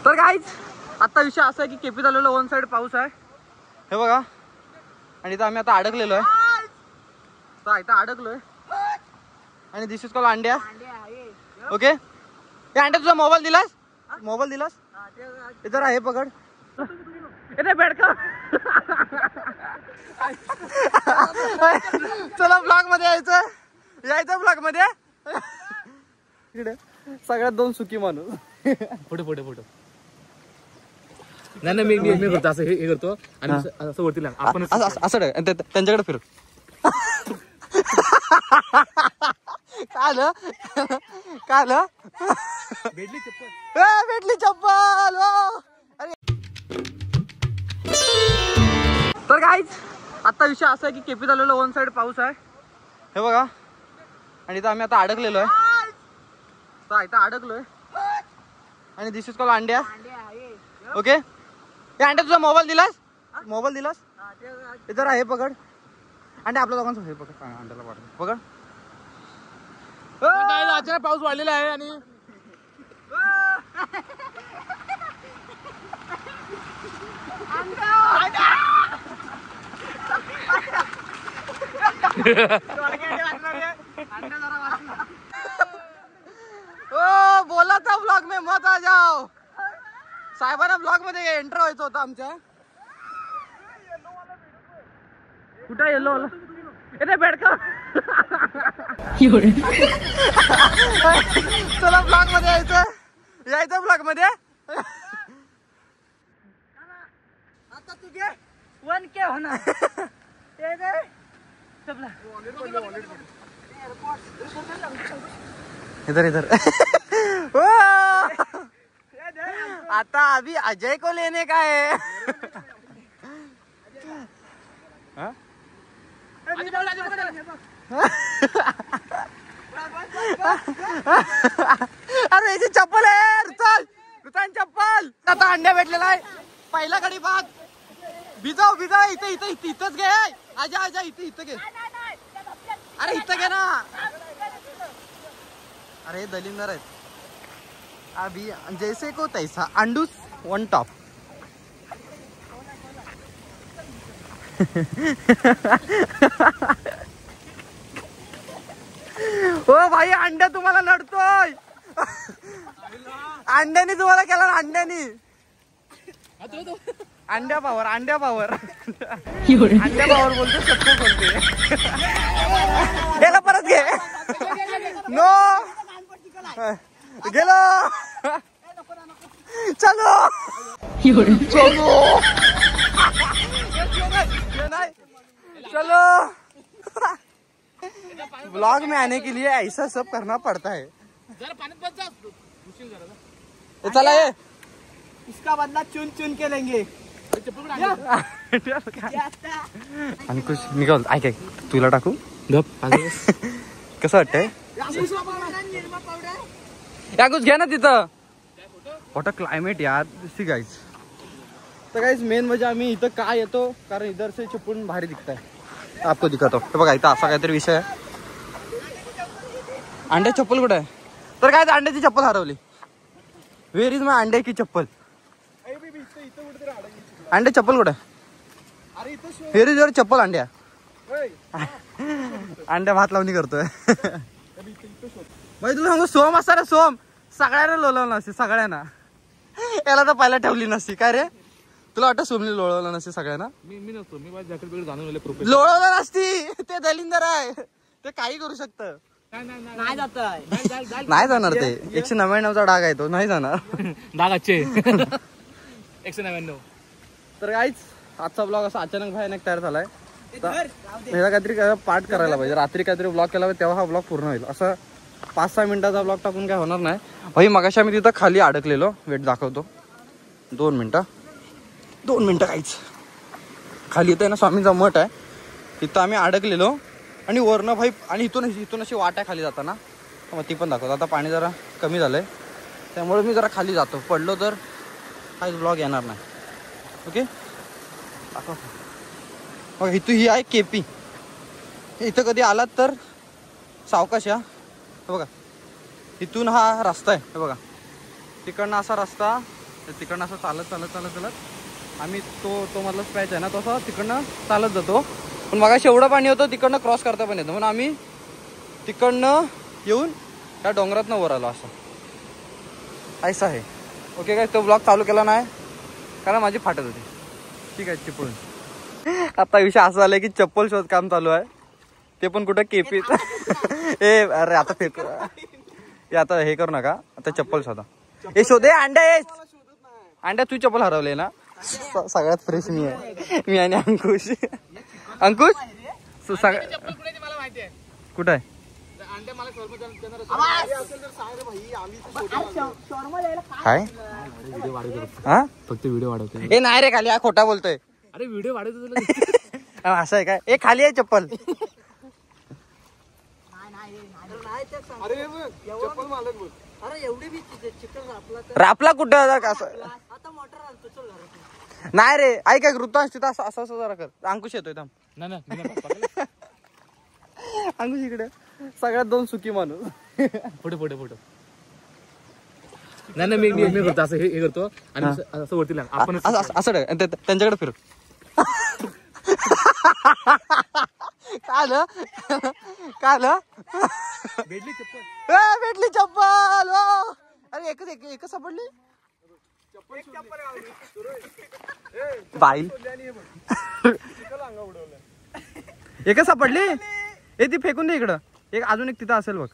तर गाईज आता विषय असा आहे की केपी झालेला वन साइड पाऊस आहे हे बघा आणि इथं आम्ही आता अडकलेलो आहे इथं अडकलोय आणि दिस इज कॉल अंड्या ओके हे अंड्या तुझा मोबाईल दिलास इधर आहे पकड इथे बेडका चला ब्लॉग मध्ये यायचं ब्लॉग मध्ये इकडे सगळ्यात दोन सुकी माणूस फोटो नाही मी करतो असं हे करतो आणि असं वरती लाग आपण असं त्यांच्याकडे फिर काल भेटली चप्पल तर गाईज आता विषय असा आहे की केपी झालेला वन साइड पाऊस आहे हे बघा आणि इथं आम्ही आता अडकलेलो आहे इथं अडकलोय आणि दिस इज कॉल अंड्या ओके हे अंड्या तुझा मोबाईल दिलास इधर आहे पकड अंड्या आपल्या दोघांचं हे पकड अंड्याला पकड अचानक पाऊस वाढलेला आहे आणि ओ बोला था ब्लॉग में मत आ जाओ साहेबांना ब्लॉग मध्ये एंटर व्हायचं होतं आमच्या कुठं येलो इथे बेडका चला ब्लॉग मध्ये यायचं ब्लॉग मध्ये आता तू घे 1K होणार इधर आता अभी अजय को लेने का है अरे याची चप्पल आहे रुतान चप्पल आता अंड्या भेटलेला आहे पहिला गडी भाग भिजाव इथंच घे आजा इथं घे अरे इथं घे ना अरे दलिंदर आहेत अभी जैसे को तैसा अंडूस वन टॉप ओ भाई अंड्या तुम्हाला लढतोय अंड्यानी तुम्हाला केला ना अंड्या पावर बोलतो सत्य बोलते याला परत घे नो गेलो चलो ब्लॉग में आने के लिए ऐसा सब करना पड़ता है चला ये इसका बदला चुन के लेंगे आणि कुछ निघाल ऐक तुला टाकू गप कसं वाटतंय या कुछ घ्या ना तिथं वॉट अ क्लायमेट यार सी गाइज तर गाइज मेन म्हणजे आम्ही इथं का येतो कारण इधर से चिपळूण भारी दिखता है आपको दिखातो हे बघा इथं असा काहीतरी विषय आहे अंड्या चप्पल कुठे आहे तर काय अंड्याची चप्पल हरवली वेर इज माय अंड्या की चप्पल अंड्या चप्पल कुठे वेर इज युअर चप्पल अंड्या अंड्या भात लावणी करतोय भाई तुला सांगू सोम असता रे सोम सगळ्यांना लोळवलं नसते सगळ्यांना याला तर पहिला ठेवली नसती काय रे तुला वाटतं सोमनी लोळवलं नसते सगळ्यांना मी नसतो मी माझ्या जॅकेट जाणून लोळवलं नसती ते दलिंदर आहे ते काही करू शकतं नाही जाणार ते 199चा डाग आहे तो नाही जाणार डागाचे 199 तर काहीच आजचा ब्लॉग असा अचानक भयानक तयार झालाय ह्याला काहीतरी पार्ट करायला पाहिजे रात्री काहीतरी ब्लॉग केला पाहिजे तेव्हा हा ब्लॉग पूर्ण होईल असं 5-6 मिनिटाचा ब्लॉग टाकून काय होणार नाही भाई मगाशी आम्ही तिथं खाली अडकलेलो वेट दाखवतो 2 मिनिटं काहीच खाली येतं ना स्वामींचा मठ आहे तिथं आम्ही अडकलेलो आणि वरनं भाई आणि इथून अशी वाट आहे खाली जाताना मग ती पण दाखवतो आता पाणी जरा कमी झालंय त्यामुळे मी जरा खाली जातो पडलो तर काहीच ब्लॉग येणार नाही ओके मग इथं ही आहे केपी इथं कधी आलात तर सावकाश या हे बघा इथून हा रस्ता आहे हे बघा तिकडनं असा रस्ता तर तिकडनं असं चालत चालत चालत चालत आम्ही तो मधला स्पॅच आहे ना तो असं तिकडनं चालत जातो. पण मगाशी एवढं पाणी होतं तिकडनं क्रॉस करता पण येतं, म्हणून आम्ही तिकडनं येऊन त्या डोंगरातनं वर आलो. असं आहे. ओके काय, तो ब्लॉग चालू केला नाही कारण माझी फाटत होती. ठीक आहे, चिपळूण. आता विषय असं झालाय की चप्पल शोध काम चालू आहे, ते पण कुठं केपी. ए अरे आता फेक आता हे करू नका, आता चप्पल शोधा. हे शोधे अंड्या तू चप्पल हरवले ना. सगळ्यात फ्रेश मी आहे, मी आणि अंकुश. कुठं आहे? काय हा फक्त व्हिडिओ वाढवतो. ए नाही रे, खाली हा खोटा बोलतोय. अरे व्हिडिओ वाढवतो तुला. असं आहे काय? ए खाली आहे चप्पल. रापला कुठं नाही रे, ऐक काय ऋतू तिथं असं असं जरा कर. अंकुश येतोय थांब. अंकुश इकडे सगळ्यात 2 सुकी माणूस. पुढे नाही मी करतो असं हे करतो आणि असं वरती लाग. आपण असं त्यांच्याकडे फिर. काय भेटली चप्पल. अरे एकच सापडली बाईल. एकच सापडली. ती फेकून दे इकडं. एक अजून एक तिथं असेल बघ.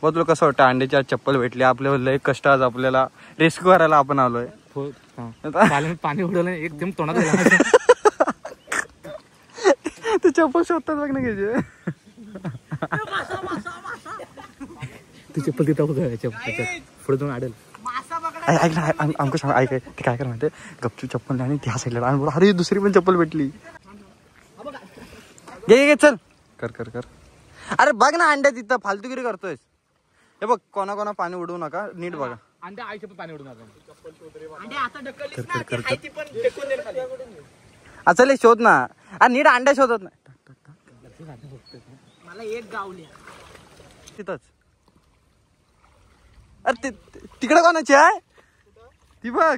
तुला कसं वाटतं अंड्याची आज चप्पल भेटली आपल्याला. एक कष्ट आज आपल्याला रेस्क्यू करायला आपण आलोय. पाणी उडवलं एकदम तोंडात. ते चप्पल शोधतात बघ ना घ्यायचे. ती चप्पल तिथं पुढे जाऊन आडेल. ऐक ना अंकुश ऐक, ते काय कर माहिती, गपचूप चप्पल आणि त्या साईडला. अरे दुसरी पण चप्पल भेटली. घे चल कर. अरे बघ ना अंड्या तिथं फालतूगिरी करतोय. हे बघ कोणा पाणी उडवू नका, नीट बघा. अंड्या आईच्या पाणी उडवून चल शोध ना. नीट अंड्या शोधत नाही. मला एक गावल्या तिथंच. अरे तिकडे कोणाची आहे ती बघ.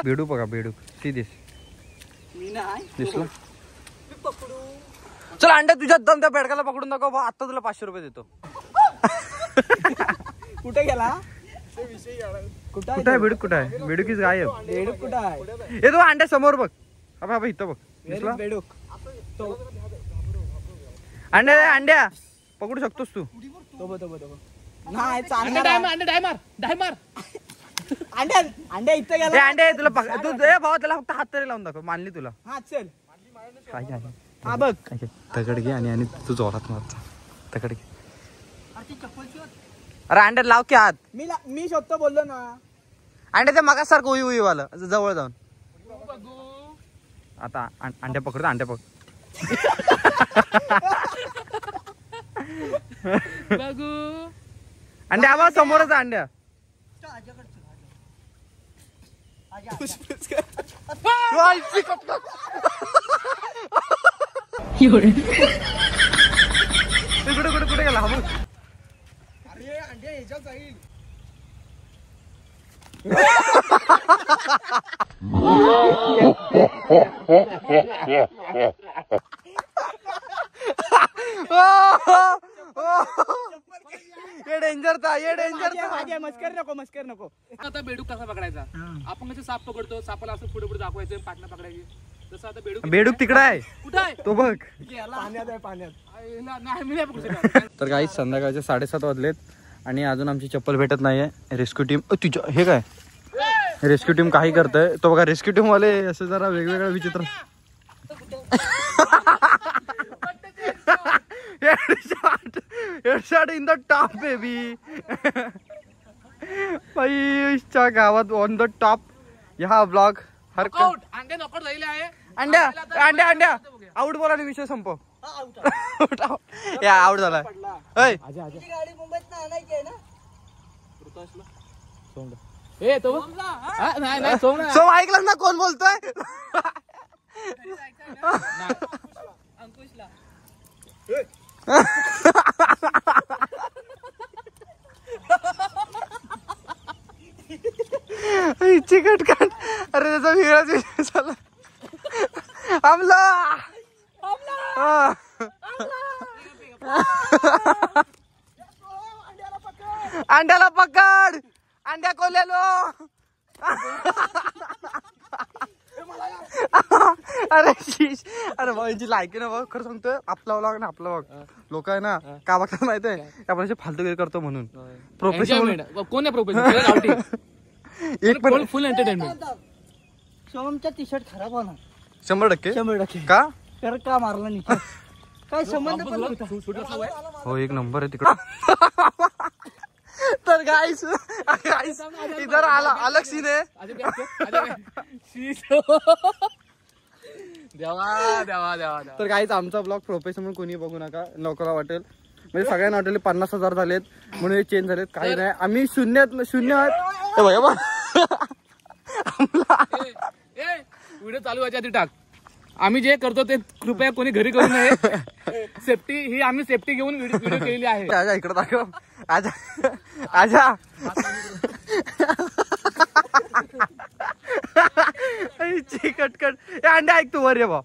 बेडूक बघा, बेडूक ती दिसला. चल अंड्या तुझ्या दम त्या बेडकाला पकडून दाखव. आता तुला 500 रुपये देतो. कुठे गेला? कुठं आहे बेडूक? कुठं आहे बेडूकीच गायब. बेडूक कुठं आहे? हे तो अंड्या समोर बघ. अबा इथं बघ दिसला बेडूक. अंड्या पकडू शकतोस तू. नाही अंड्या इथं गेला. अंड्या तुला तू भावा त्याला फक्त हात तरी लावून दाखव. मानली तुला. हा चल. हा बघ तकड घे आणि तू जोरात मारता. तकड घे. अरे अंड्या लाव की हात. मी शोधतो बोललो ना. अंड्या ते मगासारखं उई वाला जवळ जाऊन. आता अंड्या पकडतो. अंड्या पकड. अंड्या आवाज समोरच अंड्या. कुठे गेला? अरे अंड्या ह्याच्यात जाईल. मस्कर नको. आता बेडूक कसा पकडायचा? आपण कसं साप पकडतो, सापाला असं पुढे दाखवायचं, पाटणं पकडायची. तसं आता बेडूक तिकडे आहे. कुठं आहे तो बघ. पाण्यात. तर काही संध्याकाळचे 7:30 वाजलेत आणि अजून आमची चप्पल भेटत नाहीये. रेस्क्यू टीम तुझ्या हे काय रेस्क्यू टीम काही करतंय. तो बघा रेस्क्यू टीम वाले असं जरा वेगवेगळ्या विचित्र. Headshot in the top baby. बाईच्या गावात ऑन द टॉप. हा ब्लॉग हर अंड्या आउट बोला आणि विषय संपव. आउट झाला. सो ऐकलं ना कोण बोलतोय? चिकट काट. अरे त्याचा वेगळाच विषय झाला. आमला अंड्याला पकड. अंड्या कोलेलो. अरे शीश. अरे भाऊ यांची लायकी ना भाऊ. खरं सांगतोय आपला व्लॉग ना आपला व्लॉग लोक आहे ना का बघतात माहितीये आपण फालतूगिरी करतो म्हणून. प्रोफेशनल कोण आहे प्रोफेशनल? एक पण फुल एंटरटेनमेंट. सोमचा टी शर्ट खराब होणार 100%. 100% का तर का मारला नाही काय संबंध पण नव्हता. हो एक नंबर आहे तिकडं. तर गाईस इधर अलग सीन आहे. देवा देवा देवा. तर गाईस आमचा ब्लॉग प्रोफेशनल कोणी बघू नका. लोकांना वाटेल म्हणजे सगळ्यांना वाटेल 50,000 झालेत म्हणून हे चेंज झालेत. काही नाही आम्ही शून्य आहेत. व्हिडिओ चालू व्हायच्या आधी टाक. आम्ही जे करतो ते कृपया कोणी घरी करू नये. सेफ्टी ही आम्ही सेफ्टी घेऊन व्हिडिओ केलेली आहे. आजा इकडे दाखव. आजा आजा कटकट. अंडे ऐक तू वर्य भाऊ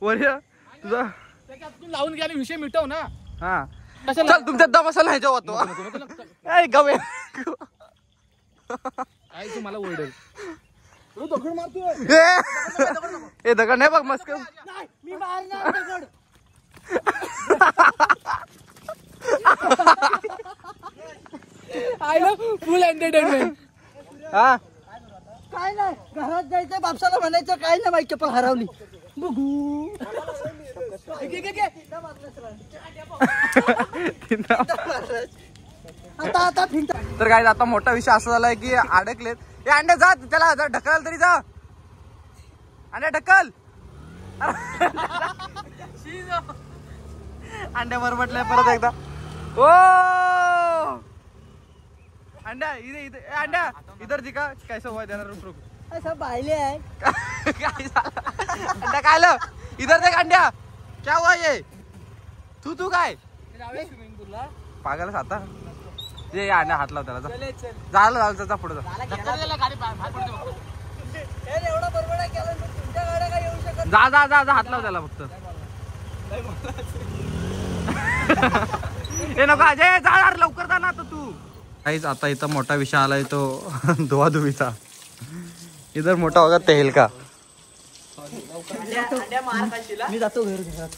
वर्य तुझा लावून घ्या विषय मिटव ना. हा चल तुमच्या दम असेल ह्याच्या होतो. गवे काय तू मला ओरडेल. ए दगड नाही बघ मस्क. मी मारणार दगड. फुल एंटरटेनमेंट. हा काय नाही घरात जायचं बापसाला म्हणायचं काय नाही बाई चप्पल हरवली बघू. आता फिरता. तर काय आता मोठा विषय असा झालाय की अडकलेत. हे अंडे जा त्याला ढकल तरी जा. अंड्या ढकल. अंड्या बरबटलाय परत एकदा. ओ अंडा इधर अंडा इधर दिखा कैसा हुआ जरा रुक रुक. असं बायले आहे काय झालं अंडा काय आलं इधर देख अंड्या क्या हुआ ये तू काय पागलच आता. ये अंड्या हात लाव त्याला झालं पुढे एवढा बरोबर आहे केलं तुमच्या गाड्या काय येऊ शकत. जा हात लाव त्याला फक्त. हे नको अजय जा लवकर जा ना आता तू. काहीच आता इथं मोठा विषय आलाय तो धुवाधुवीचा. इधर मोठा होगा तेल का. मी जातो घरात.